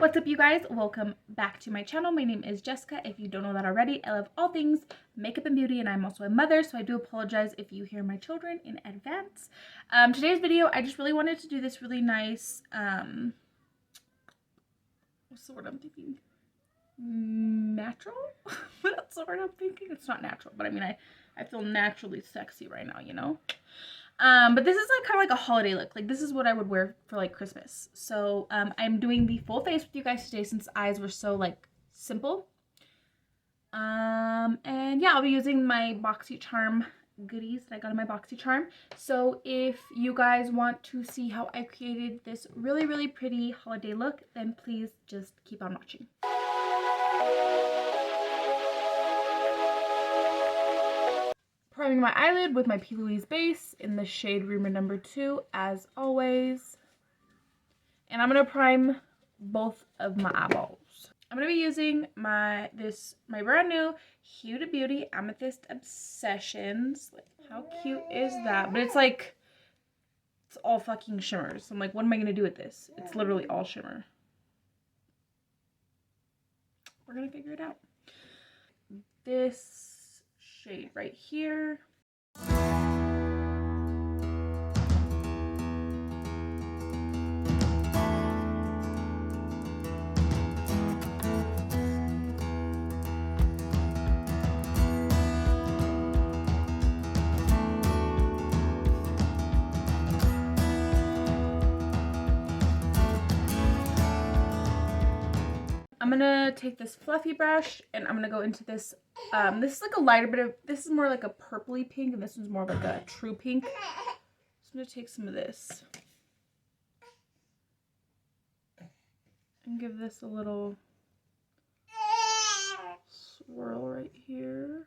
What's up, you guys? Welcome back to my channel. My name is Jessica. If you don't know that already, I love all things makeup and beauty, and I'm also a mother, so I do apologize if you hear my children in advance. Today's video, I just really wanted to do this really nice, what's the word I'm thinking? Natural? That's the word I'm thinking. It's not natural, but I mean, I feel naturally sexy right now, you know? But this is like kind of like a holiday look. Like, this is what I would wear for like Christmas. So I'm doing the full face with you guys today since eyes were so like simple. And yeah, I'll be using my BoxyCharm goodies that I got in my BoxyCharm. So if you guys want to see how I created this really, really pretty holiday look, then please just keep on watching. Priming my eyelid with my P. Louise base in the shade Rumor Number 2, as always. And I'm going to prime both of my eyeballs. I'm going to be using my brand new Huda Beauty Amethyst Obsessions. Like, how cute is that? But it's like, it's all fucking shimmers. So I'm like, what am I going to do with this? It's literally all shimmer. We're going to figure it out. This shade right here. I'm gonna take this fluffy brush and I'm gonna go into this. This is like a lighter bit of, this is more like a purpley pink, and this one's more of like a true pink. So I'm gonna take some of this and give this a little swirl right here.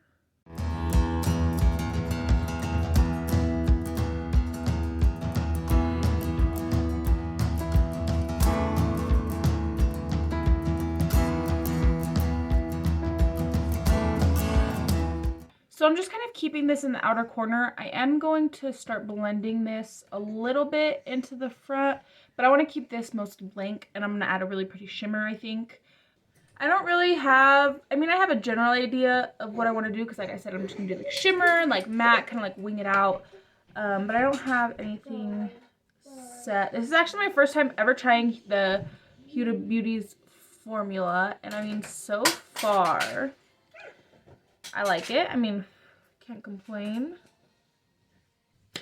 So I'm just kind of keeping this in the outer corner. I am going to start blending this a little bit into the front, but I want to keep this mostly blank, and I'm going to add a really pretty shimmer, I think. I don't really have, I mean, I have a general idea of what I want to do, because like I said, I'm just going to do like shimmer, like matte, kind of like wing it out. But I don't have anything set. This is actually my first time ever trying the Huda Beauty's formula, and I mean, so far I like it. I mean, can't complain.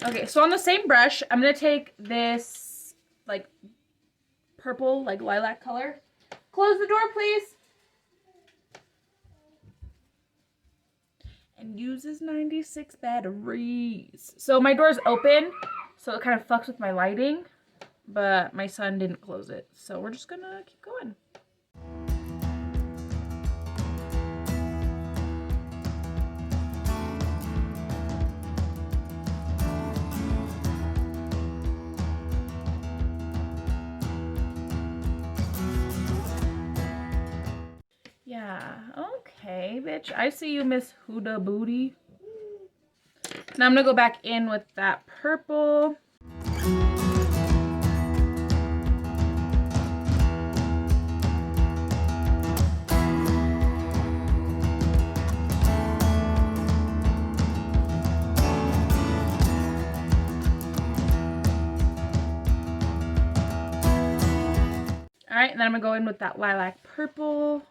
Okay, so on the same brush, I'm going to take this, like, purple, like, lilac color. Close the door, please. And uses 96 batteries. So my door's open, so it kind of fucks with my lighting, but my son didn't close it. So we're just going to keep going. Yeah, okay, bitch. I see you, Miss Huda Booty. Now I'm gonna go back in with that purple. Alright, and then I'm gonna go in with that lilac purple.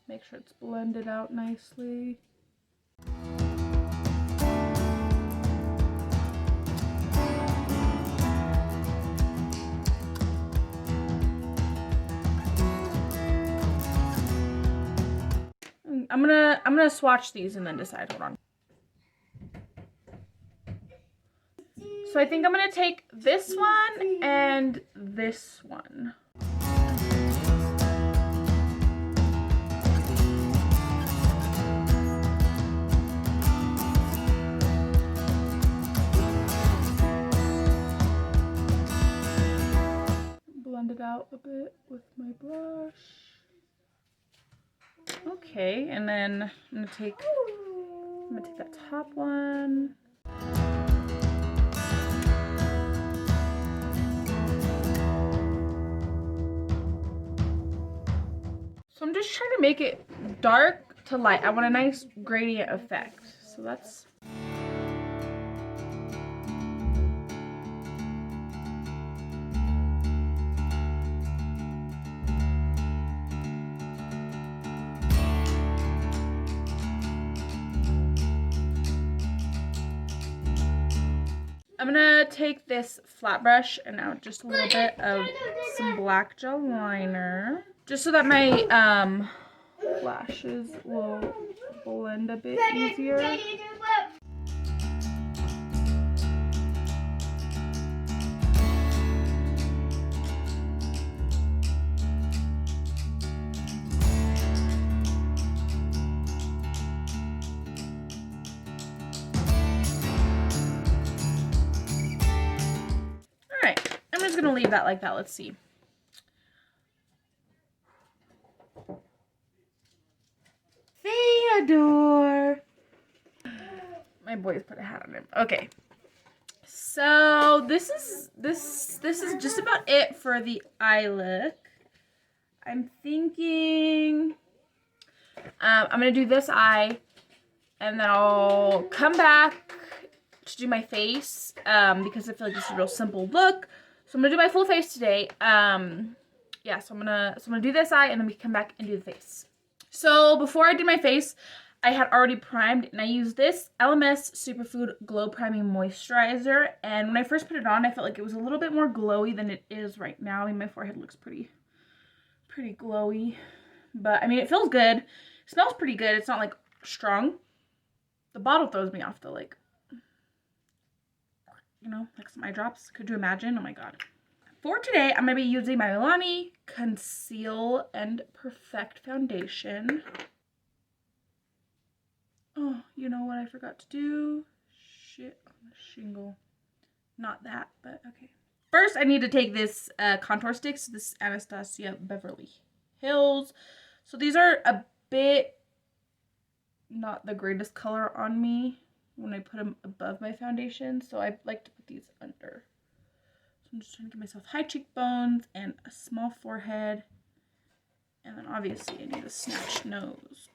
Make sure it's blended out nicely. I'm gonna swatch these and then decide. Hold on. So I think I'm gonna take this one and this one. Blend it out a bit with my brush. Okay, and then I'm gonna take that top one. just trying to make it dark to light. I want a nice gradient effect. So that's... I'm gonna take this flat brush and add just a little bit of some black gel liner, just so that my lashes will blend a bit easier. I'm just gonna leave that like that. Let's see. Theodore. My boys put a hat on him. Okay. So this is just about it for the eye look. I'm thinking I'm gonna do this eye, and then I'll come back to do my face because I feel like this is a real simple look. So I'm gonna do my full face today. Yeah, so I'm gonna do this eye, and then we can come back and do the face. So before I did my face, I had already primed, and I used this LMS Superfood Glow Priming Moisturizer. And when I first put it on, I felt like it was a little bit more glowy than it is right now. I mean, my forehead looks pretty glowy, but I mean, it feels good. It smells pretty good. It's not like strong. The bottle throws me off though, like, you know, like some eye drops. Could you imagine? Oh my god. For today, I'm going to be using my Milani Conceal and Perfect Foundation. Oh, you know what I forgot to do? Shit on the shingle. Not that, but okay. First, I need to take this contour sticks. This Anastasia Beverly Hills. So these are a bit not the greatest color on me when I put them above my foundation, so I like to put these under. So I'm just trying to give myself high cheekbones and a small forehead, and then obviously I need a snatched nose.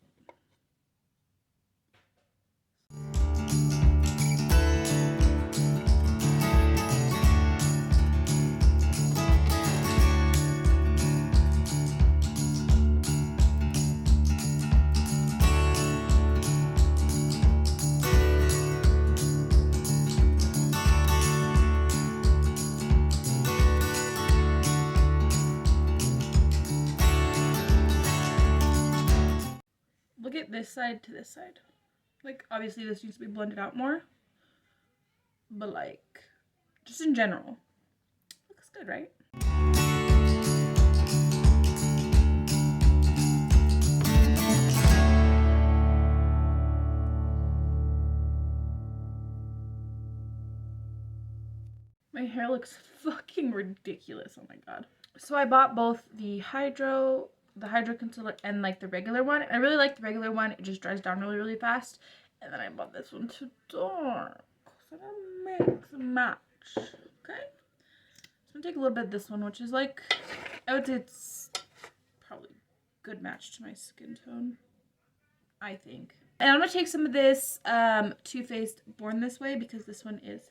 Look at this side to this side. Like, obviously this needs to be blended out more, but like, just in general, looks good, right? My hair looks fucking ridiculous, oh my god. So I bought both the hydro concealer and like the regular one. I really like the regular one. It just dries down really fast. And then I bought this one to dark. So that makes a match. Okay. So I'm gonna take a little bit of this one, which is like, I would say it's probably a good match to my skin tone, I think. And I'm gonna take some of this Too Faced Born This Way because this one is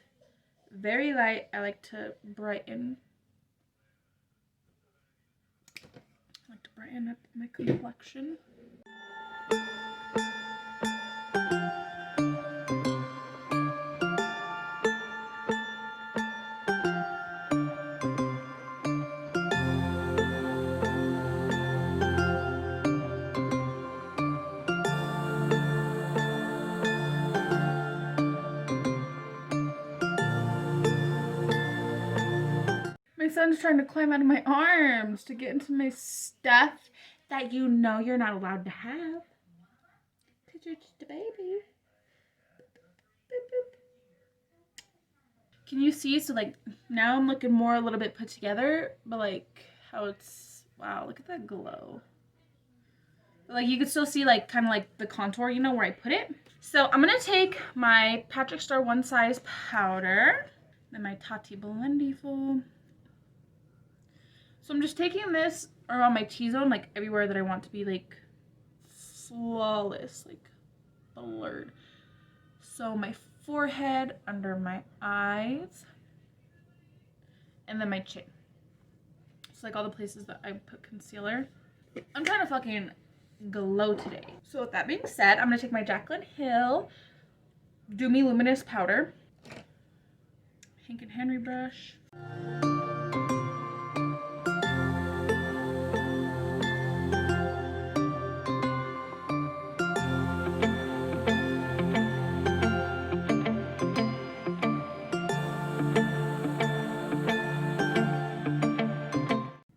very light. I like to brighten up my complexion. My son's trying to climb out of my arms to get into my stuff that you know you're not allowed to have. Because you're just a baby. Boop, boop. Can you see? So like now I'm looking more a little bit put together, but like how it's, wow, look at that glow. But like you can still see like kind of like the contour, you know, where I put it. So I'm going to take my Patrick Star One Size powder, then my Tati Blendiful. So So I'm just taking this around my T-zone, like everywhere that I want to be like flawless, like blurred. So my forehead, under my eyes, and then my chin. It's like all the places that I put concealer. I'm trying to fucking glow today. So with that being said, I'm gonna take my Jaclyn Hill Do Me Luminous powder, Hank and Henry brush.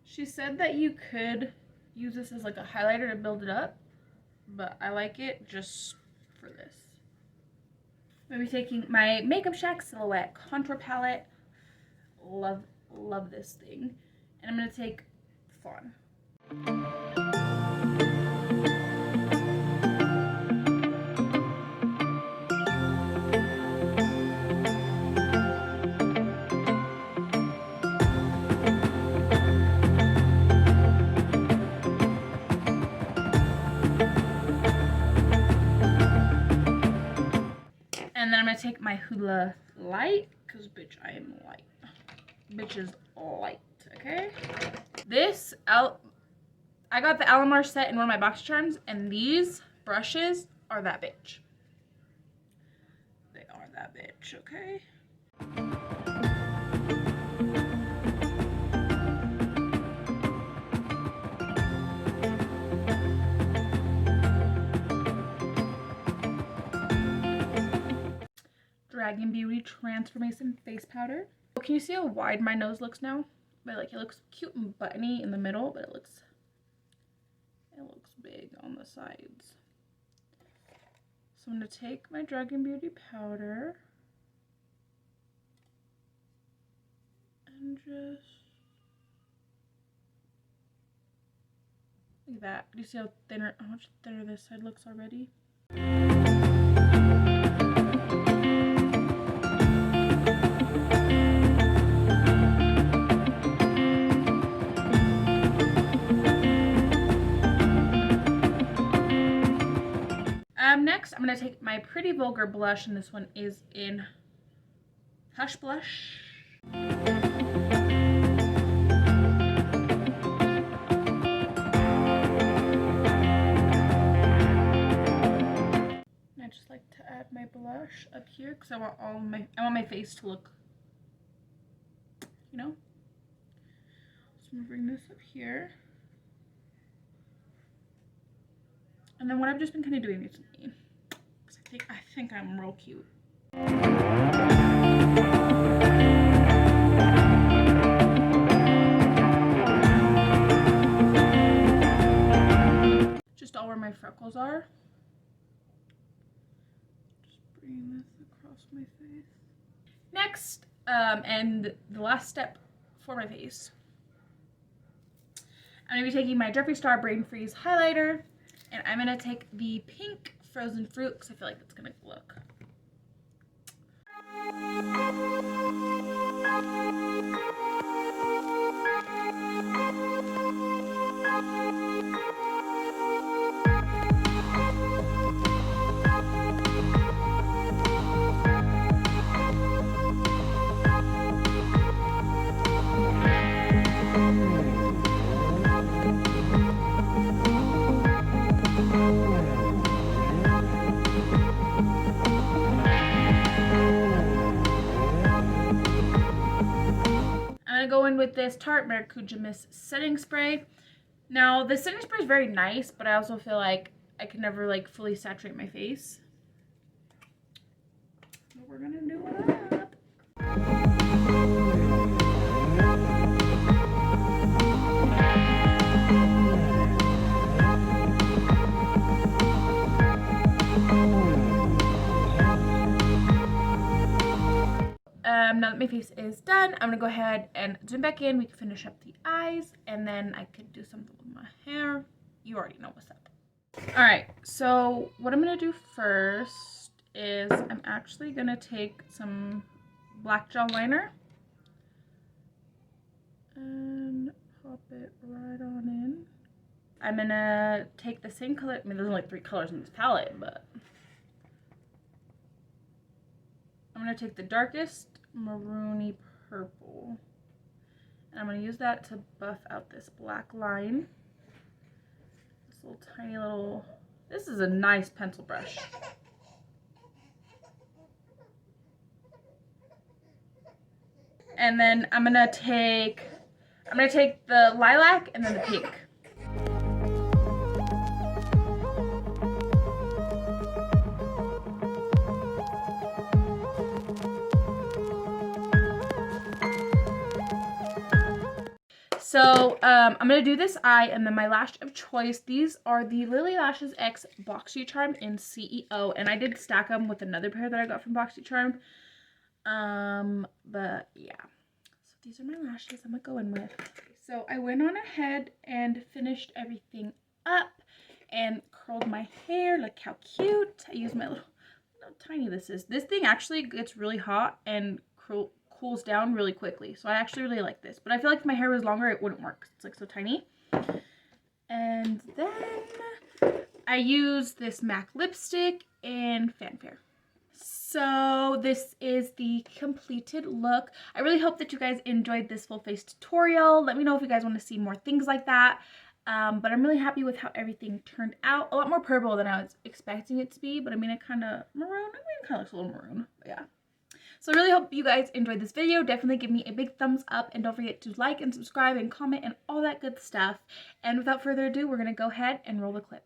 She said that you could use this as like a highlighter to build it up, but I like it just for this. I'm gonna be taking my Makeup Shack Silhouette Contour Palette. Love this thing. And I'm gonna take Fawn. And then I'm gonna take my Huda Light, because bitch, I am light. Bitch is light, okay? I got the Alamar set in one of my box charms, and these brushes are that bitch. They are that bitch, okay? Dragon Beauty Transformation Face Powder. Can you see how wide my nose looks now? But like it looks cute and buttony in the middle, but it looks big on the sides. So I'm gonna take my Dragon Beauty powder and just like that. Do you see how much thinner this side looks already? Next, I'm going to take my Pretty Vulgar blush, and this one is in Hush Blush. I just like to add my blush up here because I want my face to look, you know. So I'm going to bring this up here. And then what I've just been kind of doing recently, because I think I'm real cute. Just all where my freckles are. Just bring this across my face. Next, and the last step for my face, I'm going to be taking my Jeffree Star Brain Freeze highlighter. And I'm going to take the pink Frozen Fruit because I feel like it's going to look. Go in with this Tarte Maracuja Mist setting spray. Now the setting spray is very nice, but I also feel like I can never like fully saturate my face. So we're gonna do it up. Now that my face is done, I'm gonna go ahead and zoom back in. We can finish up the eyes, and then I could do something with my hair. You already know what's up. All right, so what I'm gonna do first is I'm actually gonna take some black gel liner, and pop it right on in. I'm gonna take the same color. I mean, there's only 3 colors in this palette, but I'm gonna take the darkest maroony purple, and I'm gonna use that to buff out this black line. This little tiny little, this is a nice pencil brush. And then I'm gonna take the lilac and then the pink. So I'm gonna do this eye, and then my lash of choice. These are the Lily Lashes X BoxyCharm in CEO, and I did stack them with another pair that I got from BoxyCharm. But yeah, so these are my lashes I'm gonna go in with. So I went on ahead and finished everything up and curled my hair. Look how cute. I used my little, how tiny this is. This thing actually gets really hot and cools down really quickly, so I actually really like this, but I feel like if my hair was longer it wouldn't work. It's like so tiny. And then I use this MAC lipstick in Fanfare. So this is the completed look. I really hope that you guys enjoyed this full face tutorial. Let me know if you guys want to see more things like that. But I'm really happy with how everything turned out. A lot more purple than I was expecting it to be, but I mean, it kind of maroon. I mean, it kind of looks a little maroon, but yeah. So I really hope you guys enjoyed this video. Definitely give me a big thumbs up, and don't forget to like and subscribe and comment and all that good stuff. And without further ado, we're going to go ahead and roll the clip.